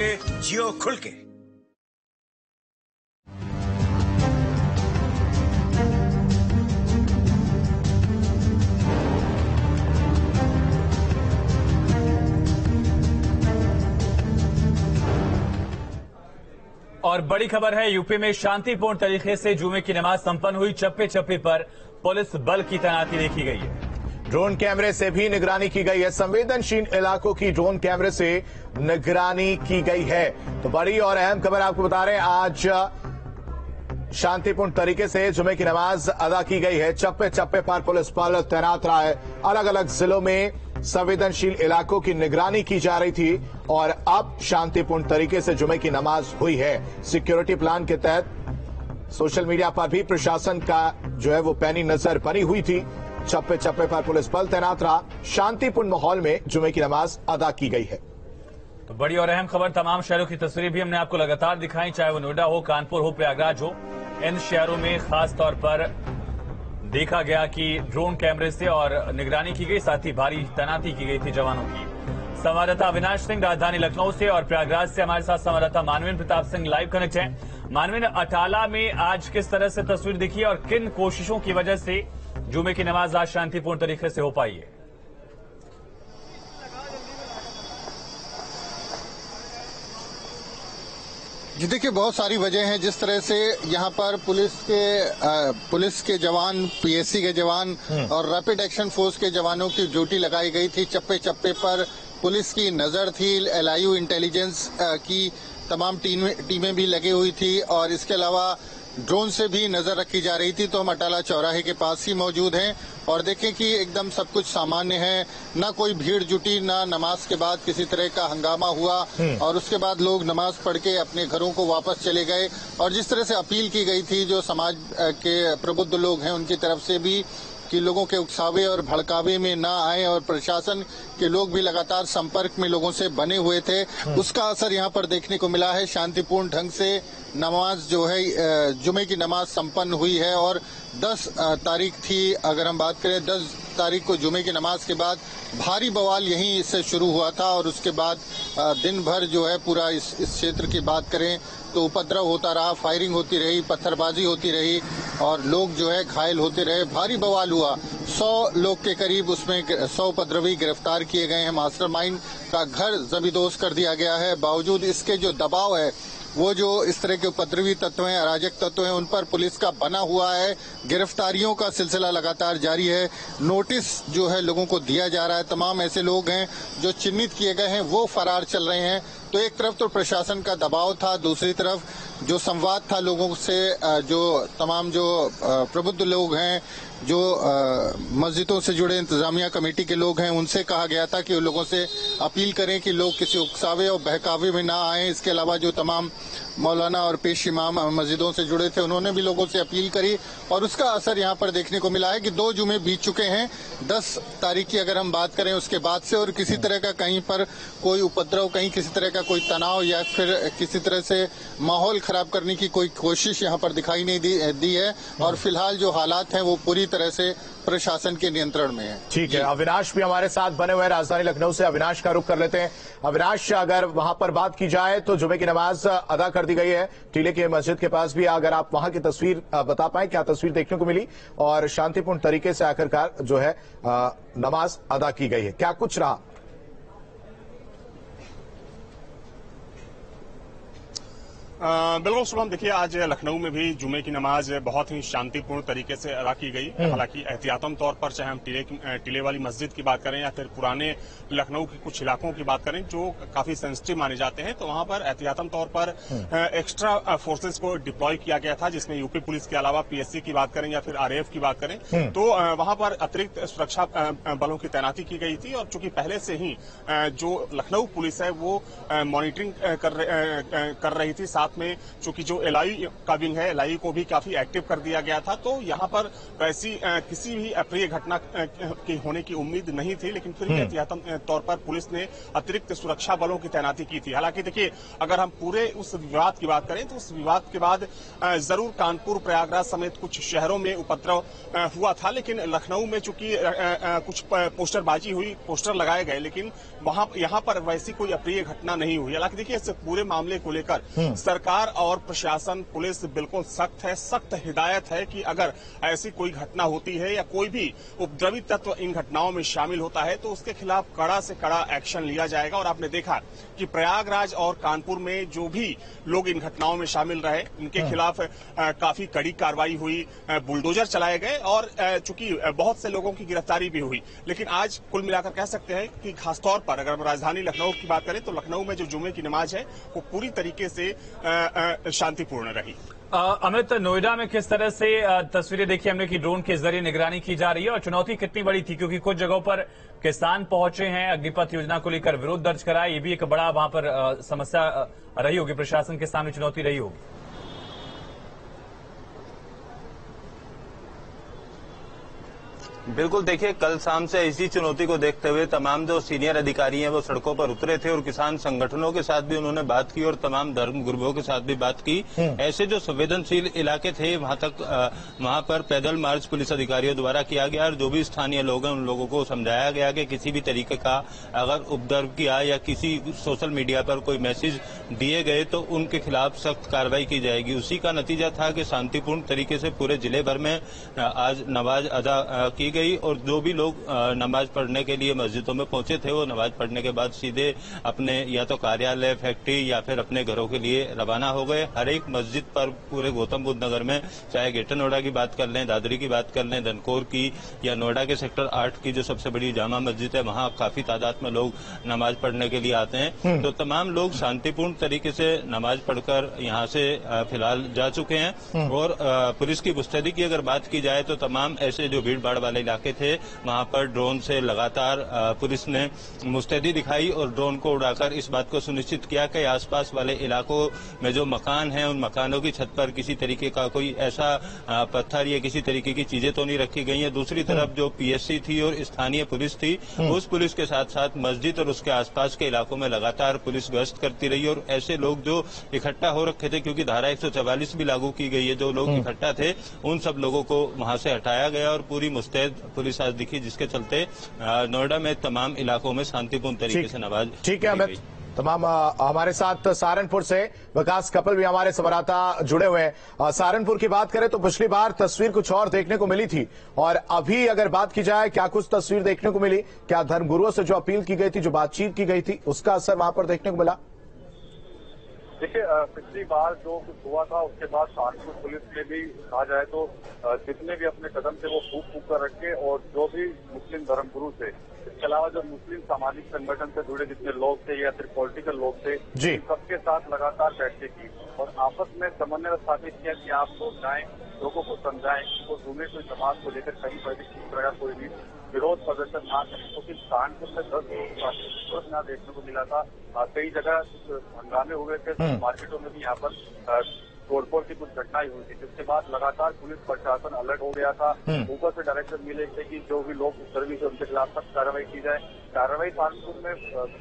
जियो खुल के। और बड़ी खबर है, यूपी में शांतिपूर्ण तरीके से जुमे की नमाज संपन्न हुई। चप्पे चप्पे पर पुलिस बल की तैनाती देखी गई है। ड्रोन कैमरे से भी निगरानी की गई है। संवेदनशील इलाकों की ड्रोन कैमरे से निगरानी की गई है। तो बड़ी और अहम खबर आपको बता रहे हैं, आज शांतिपूर्ण तरीके से जुमे की नमाज अदा की गई है। चप्पे चप्पे पर पुलिस बल तैनात रहा है। अलग अलग जिलों में संवेदनशील इलाकों की निगरानी की जा रही थी और अब शांतिपूर्ण तरीके से जुमे की नमाज हुई है। सिक्योरिटी प्लान के तहत सोशल मीडिया पर भी प्रशासन का जो है वो पैनी नजर बनी हुई थी। चप्पे चप्पे पर पुलिस बल तैनात रहा। शांतिपूर्ण माहौल में जुमे की नमाज अदा की गई है। तो बड़ी और अहम खबर, तमाम शहरों की तस्वीरें भी हमने आपको लगातार दिखाई, चाहे वो नोएडा हो, कानपुर हो, प्रयागराज हो। इन शहरों में खास तौर पर देखा गया कि ड्रोन कैमरे से और निगरानी की गई, साथ ही भारी तैनाती की गई थी जवानों की। संवाददाता अविनाश सिंह राजधानी लखनऊ से और प्रयागराज से हमारे साथ संवाददाता मानवेंद्र प्रताप सिंह लाइव कनेक्ट हैं। मानवेंद्र, अटाला में आज किस तरह से तस्वीर दिखी और किन कोशिशों की वजह से जुमे की नमाज आज शांतिपूर्ण तरीके से हो पाई है? जी देखिए, बहुत सारी वजह हैं। जिस तरह से यहाँ पर पुलिस के जवान, पीएससी के जवान और रैपिड एक्शन फोर्स के जवानों की ड्यूटी लगाई गई थी। चप्पे चप्पे पर पुलिस की नजर थी। एलआईयू इंटेलिजेंस की तमाम टीमें भी लगी हुई थी और इसके अलावा ड्रोन से भी नजर रखी जा रही थी। तो हम अटाला चौराहे के पास ही मौजूद हैं और देखें कि एकदम सब कुछ सामान्य है। ना कोई भीड़ जुटी, ना नमाज के बाद किसी तरह का हंगामा हुआ और उसके बाद लोग नमाज पढ़ के अपने घरों को वापस चले गए। और जिस तरह से अपील की गई थी जो समाज के प्रबुद्ध लोग हैं उनकी तरफ से भी कि लोगों के उकसावे और भड़कावे में ना आए, और प्रशासन के लोग भी लगातार संपर्क में लोगों से बने हुए थे, उसका असर यहाँ पर देखने को मिला है। शांतिपूर्ण ढंग से नमाज जो है, जुमे की नमाज संपन्न हुई है। और 10 तारीख थी, अगर हम बात करें 10 तारीख को जुमे की नमाज के बाद भारी बवाल यहीं से शुरू हुआ था और उसके बाद दिन भर जो है पूरा इस क्षेत्र की बात करें तो उपद्रव होता रहा, फायरिंग होती रही, पत्थरबाजी होती रही और लोग जो है घायल होते रहे। भारी बवाल हुआ। 100 लोग के करीब उसमें 100 उपद्रवी गिरफ्तार किए गए हैं। मास्टरमाइंड का घर जमींदोज कर दिया गया है। बावजूद इसके जो दबाव है, वो जो इस तरह के उपद्रवी तत्व हैं, अराजक तत्व हैं, उन पर पुलिस का बना हुआ है। गिरफ्तारियों का सिलसिला लगातार जारी है। नोटिस जो है लोगों को दिया जा रहा है। तमाम ऐसे लोग हैं जो चिन्हित किए गए हैं वो फरार चल रहे हैं। तो एक तरफ तो प्रशासन का दबाव था, दूसरी तरफ जो संवाद था लोगों से, जो तमाम जो प्रबुद्ध लोग हैं, जो मस्जिदों से जुड़े इंतजामिया कमेटी के लोग हैं, उनसे कहा गया था कि उन लोगों से अपील करें कि लोग किसी उकसावे और बहकावे में ना आए। इसके अलावा जो तमाम मौलाना और पेश इमाम मस्जिदों से जुड़े थे, उन्होंने भी लोगों से अपील करी और उसका असर यहाँ पर देखने को मिला है कि 2 जुमे बीत चुके हैं। 10 तारीख की अगर हम बात करें उसके बाद से, और किसी तरह का कहीं पर कोई उपद्रव, कहीं किसी तरह का कोई तनाव या फिर किसी तरह से माहौल खराब करने की कोई कोशिश यहाँ पर दिखाई नहीं दी है। और फिलहाल जो हालात हैं वो पूरी तरह से प्रशासन के नियंत्रण में है। ठीक है, अविनाश भी हमारे साथ बने हुए हैं राजधानी लखनऊ से। अविनाश का रुख कर लेते हैं। अविनाश, अगर वहां पर बात की जाए तो जुमे की नमाज अदा कर दी गई है टीले की मस्जिद के पास भी। अगर आप वहां की तस्वीर बता पाएं, क्या तस्वीर देखने को मिली और शांतिपूर्ण तरीके से आखिरकार जो है नमाज अदा की गई है, क्या कुछ रहा? बिल्कुल शुभम, देखिए आज लखनऊ में भी जुमे की नमाज बहुत ही शांतिपूर्ण तरीके से अदा की गई। हालांकि एहतियातन तौर पर चाहे हम टीले वाली मस्जिद की बात करें या फिर पुराने लखनऊ के कुछ इलाकों की बात करें जो काफी सेंसिटिव माने जाते हैं, तो वहां पर एहतियातन तौर पर एक्स्ट्रा फोर्सेस को डिप्लॉय किया गया था, जिसमें यूपी पुलिस के अलावा पीएससी की बात करें या फिर आरएएफ की बात करें तो वहां पर अतिरिक्त सुरक्षा बलों की तैनाती की गई थी। और चूंकि पहले से ही जो लखनऊ पुलिस है वो मॉनिटरिंग कर रही थी, साथ साथ में चूंकि जो एलआई का विंग है, एलआई को भी काफी एक्टिव कर दिया गया था। तो यहाँ पर वैसी किसी भी अप्रिय घटना की होने की उम्मीद नहीं थी, लेकिन फिर भी एहतियातन तौर पर पुलिस ने अतिरिक्त सुरक्षा बलों की तैनाती की थी। हालांकि देखिए, अगर हम पूरे उस विवाद की बात करें तो उस विवाद के बाद जरूर कानपुर, प्रयागराज समेत कुछ शहरों में उपद्रव हुआ था, लेकिन लखनऊ में चूंकि कुछ पोस्टरबाजी हुई, पोस्टर लगाए गए, लेकिन यहाँ पर वैसी कोई अप्रिय घटना नहीं हुई। हालांकि देखिए, इस पूरे मामले को लेकर सरकार और प्रशासन, पुलिस बिल्कुल सख्त है। सख्त हिदायत है कि अगर ऐसी कोई घटना होती है या कोई भी उपद्रवी तत्व इन घटनाओं में शामिल होता है तो उसके खिलाफ कड़ा से कड़ा एक्शन लिया जाएगा। और आपने देखा कि प्रयागराज और कानपुर में जो भी लोग इन घटनाओं में शामिल रहे, इनके खिलाफ काफी कड़ी कार्रवाई हुई, बुलडोजर चलाए गए और चूंकि बहुत से लोगों की गिरफ्तारी भी हुई। लेकिन आज कुल मिलाकर कह सकते हैं कि खासतौर पर अगर हम राजधानी लखनऊ की बात करें तो लखनऊ में जो जुमे की नमाज है वो पूरी तरीके से शांतिपूर्ण रही। अमित, नोएडा में किस तरह से तस्वीरें देखी हमने कि ड्रोन के जरिए निगरानी की जा रही है और चुनौती कितनी बड़ी थी, क्योंकि कुछ जगहों पर किसान पहुंचे हैं, अग्निपथ योजना को लेकर विरोध दर्ज कराया, ये भी एक बड़ा वहां पर समस्या रही होगी, प्रशासन के सामने चुनौती रही होगी। बिल्कुल, देखिए, कल शाम से इसी चुनौती को देखते हुए तमाम जो सीनियर अधिकारी हैं वो सड़कों पर उतरे थे और किसान संगठनों के साथ भी उन्होंने बात की और तमाम धर्म गुरुओं के साथ भी बात की। ऐसे जो संवेदनशील इलाके थे वहां पर पैदल मार्च पुलिस अधिकारियों द्वारा किया गया और जो भी स्थानीय लोग हैं उन लोगों को समझाया गया कि किसी भी तरीके का अगर उपद्रव किया या किसी सोशल मीडिया पर कोई मैसेज दिए गए तो उनके खिलाफ सख्त कार्रवाई की जाएगी। उसी का नतीजा था कि शांतिपूर्ण तरीके से पूरे जिले भर में आज नमाज अदा की गई और जो भी लोग नमाज पढ़ने के लिए मस्जिदों में पहुंचे थे वो नमाज पढ़ने के बाद सीधे अपने या तो कार्यालय, फैक्ट्री या फिर अपने घरों के लिए रवाना हो गए। हर एक मस्जिद पर पूरे गौतम बुद्ध नगर में, चाहे ग्रेटर नोएडा की बात कर लें, दादरी की बात कर लें, धनकौर की या नोएडा के सेक्टर 8 की जो सबसे बड़ी जामा मस्जिद है, वहां काफी तादाद में लोग नमाज पढ़ने के लिए आते हैं। तो तमाम लोग शांतिपूर्ण तरीके से नमाज पढ़कर यहाँ से फिलहाल जा चुके हैं। और पुलिस की मुस्तैदी की अगर बात की जाए तो तमाम ऐसे जो भीड़ भाड़ वाले इलाके थे वहां पर ड्रोन से लगातार पुलिस ने मुस्तैदी दिखाई और ड्रोन को उड़ाकर इस बात को सुनिश्चित किया कि आसपास वाले इलाकों में जो मकान हैं उन मकानों की छत पर किसी तरीके का कोई ऐसा पत्थर या किसी तरीके की चीजें तो नहीं रखी गई हैं। दूसरी तरफ जो पीएससी थी और स्थानीय पुलिस थी, उस पुलिस के साथ साथ मस्जिद और उसके आसपास के इलाकों में लगातार पुलिस गश्त करती रही और ऐसे लोग जो इकट्ठा हो रखे थे, क्योंकि धारा 144 भी लागू की गई है, जो लोग इकट्ठा थे उन सब लोगों को वहां से हटाया गया और पूरी मुस्तैद पुलिस आज दिखी, जिसके चलते नोएडा में तमाम इलाकों में शांतिपूर्ण तरीके से नमाज। ठीक है अमित, तमाम हमारे साथ सहारनपुर से विकास कपिल भी हमारे संवाददाता जुड़े हुए हैं। सहारनपुर की बात करें तो पिछली बार तस्वीर कुछ और देखने को मिली थी और अभी अगर बात की जाए क्या कुछ तस्वीर देखने को मिली? क्या धर्मगुरुओं से जो अपील की गई थी, जो बातचीत की गई थी, उसका असर वहां पर देखने को मिला? देखिए, पिछली बार जो कुछ हुआ था उसके बाद सहारनपुर पुलिस ने भी कहा जाए तो जितने भी अपने कदम थे वो फूक फूक कर रखे और जो भी मुस्लिम धर्मगुरु थे, इसके अलावा जो मुस्लिम सामाजिक संगठन से जुड़े जितने लोग थे या फिर पॉलिटिकल लोग थे, सबके साथ लगातार बैठकें की और आपस में समन्वय स्थापित किया कि आप लोग जाएं, लोगों को समझाएं कि वो जुमे कोई समाज को लेकर कहीं पर भी किसी तरह कोई भी विरोध प्रदर्शन ना करें। क्योंकि सहारनपुर में 10 ना देखने को मिला था, कई जगह हंगामे हुए थे, मार्केटों में भी यहाँ पर तोड़फोड़ की कुछ घटनाएं हुई थी, जिसके बाद लगातार पुलिस प्रशासन अलर्ट हो गया था। ऊपर से डायरेक्शन मिले थे कि जो भी लोग सर्विस है उनके खिलाफ सख्त कार्रवाई की जाए। कार्रवाई सहारनपुर में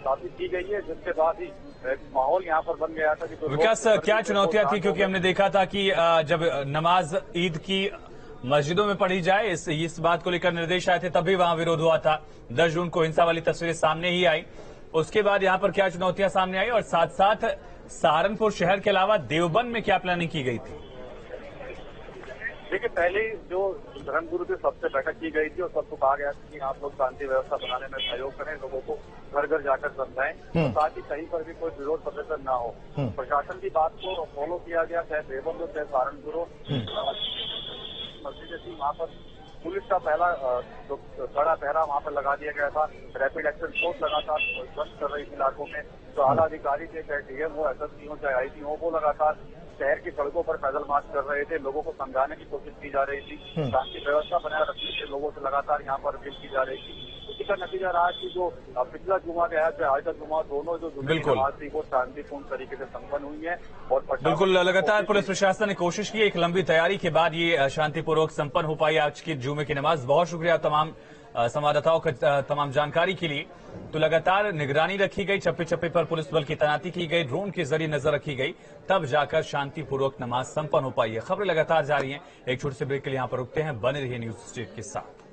काफी की गई है, जिसके बाद ही माहौल यहाँ पर बन गया था कि विकास, क्या चुनौतियां थी? क्योंकि हमने देखा था कि जब नमाज ईद की मस्जिदों में पढ़ी जाए, इस बात को लेकर निर्देश आए थे, तभी वहां विरोध हुआ था। 10 जून को हिंसा वाली तस्वीरें सामने ही आई। उसके बाद यहाँ पर क्या चुनौतियां सामने आई और साथ साथ सहारनपुर शहर के अलावा देवबंद में क्या प्लानिंग की गई थी? देखिए, पहले जो धर्मगुरु से सबसे बैठक की गई थी और सबको कहा गया था कि आप लोग शांति व्यवस्था बनाने में सहयोग करें, लोगों को घर घर जाकर समझाएं, साथ ही कहीं पर भी कोई विरोध प्रदर्शन ना हो। प्रशासन की बात को फॉलो किया गया, चाहे देवबंद हो चाहे सहारनपुर। मस्जिद थी वहाँ पर पुलिस का पहला जो कड़ा पहरा वहाँ पर लगा दिया गया था। रैपिड एक्शन फोर्स लगातार गश्त कर रही थी इलाकों में। जो आला अधिकारी थे, चाहे डीएम हो, एसएसपी हो, चाहे आईजी हो, वो लगातार शहर की सड़कों पर पैदल मार्च कर रहे थे। लोगों को समझाने की कोशिश की जा रही थी, शांति व्यवस्था बनाए रखने के लोगों से लगातार यहाँ पर अपील की जा रही थी। उसी का नतीजा रहा कि जो पिछला जुमा गया है आज का जुमा दोनों जो जुमे की नमाज थी वो शांतिपूर्ण तरीके से संपन्न हुई है। और बिल्कुल लगातार पुलिस प्रशासन ने कोशिश की, एक लंबी तैयारी के बाद ये शांतिपूर्वक संपन्न हो पाई आज की जुमे की नमाज। बहुत शुक्रिया तमाम संवाददाताओं का तमाम जानकारी के लिए। तो लगातार निगरानी रखी गई, चप्पे चप्पे पर पुलिस बल की तैनाती की गई, ड्रोन के जरिए नजर रखी गई, तब जाकर शांतिपूर्वक नमाज संपन्न हो पाई है। खबरें लगातार जारी हैं। एक छोटे से ब्रेक के लिए यहां पर रुकते हैं, बने रहिए न्यूज स्टेट के साथ।